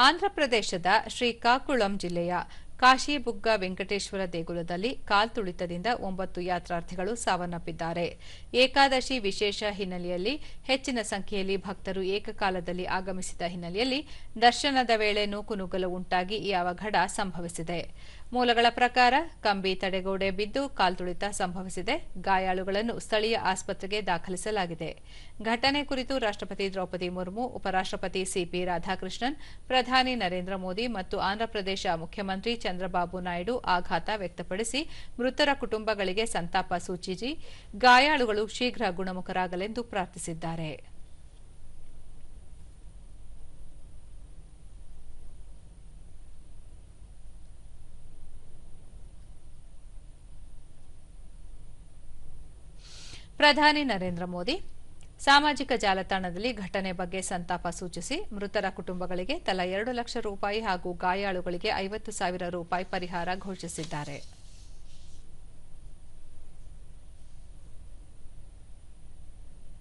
ಆಂಧ್ರಪ್ರದೇಶದ ಶ್ರೀಕಾಕುಳಂ ಜಿಲ್ಲೆಯ ಕಾಶಿಬುಗ್ಗ ವೆಂಕಟೇಶ್ವರ ದೇಗುಲದಲ್ಲಿ ಕಾಲ್ತುಳಿತದಿಂದ 9 ಯಾತ್ರಾರ್ಥಿಗಳು ಸಾವನ್ನಪ್ಪಿದ್ದಾರೆ. ಏಕಾದಶಿ ವಿಶೇಷ ಹಿನ್ನೆಲೆಯಲ್ಲಿ ಹೆಚ್ಚಿನ ಸಂಖ್ಯೆಯಲ್ಲಿ ಭಕ್ತರು ಏಕಕಾಲದಲ್ಲಿ ಆಗಮಿಸಿದ ಹಿನ್ನೆಲೆಯಲ್ಲಿ ದರ್ಶನದ ವೇಳೆ ನೂಕುನುಗ್ಗಲು ಉಂಟಾಗಿ ಈ ಅವಘಡ ಸಂಭವಿಸಿದೆ. ಮೂಲಗಳ ಪ್ರಕಾರ ಕಂಬಿ ತಡೆಗೋಡೆ ಬಿದ್ದು ಕಾಲ್ತುಳಿತ ಸಂಭವಿಸಿದೆ. ಗಾಯಾಳುಗಳನ್ನು ಸ್ಥಳೀಯ ಆಸ್ಪತ್ರೆಗೆ ದಾಖಲಿಸಲಾಗಿದೆ. ಘಟನೆ ಕುರಿತು ರಾಷ್ಟ್ರಪತಿ ದ್ರೌಪದಿ ಮುರ್ಮು, ಉಪರಾಷ್ಟ್ರಪತಿ ಸಿಪಿ ರಾಧಾಕೃಷ್ಣನ್, ಪ್ರಧಾನಿ ನರೇಂದ್ರ ಮೋದಿ ಮತ್ತು ಆಂಧ್ರಪ್ರದೇಶ ಮುಖ್ಯಮಂತ್ರಿ ಚಂದ್ರಬಾಬು ನಾಯ್ಡು ಆಘಾತ ವ್ಯಕ್ತಪಡಿಸಿ ಮೃತರ ಕುಟುಂಬಗಳಿಗೆ ಸಂತಾಪ ಸೂಚಿಸಿ ಗಾಯಾಳುಗಳು ಶೀಘ್ರ ಗುಣಮುಖರಾಗಲೆಂದು ಪ್ರಾರ್ಥಿಸಿದ್ದಾರೆ. ಪ್ರಧಾನಿ ನರೇಂದ್ರ ಮೋದಿ ಸಾಮಾಜಿಕ ಜಾಲತಾಣದಲ್ಲಿ ಘಟನೆ ಬಗ್ಗೆ ಸಂತಾಪ ಸೂಚಿಸಿ ಮೃತರ ಕುಟುಂಬಗಳಿಗೆ ತಲಾ 2 ಲಕ್ಷ ರೂಪಾಯಿ ಹಾಗೂ ಗಾಯಾಳುಗಳಿಗೆ 50,000 ರೂಪಾಯಿ ಪರಿಹಾರ ಘೋಷಿಸಿದ್ದಾರೆ.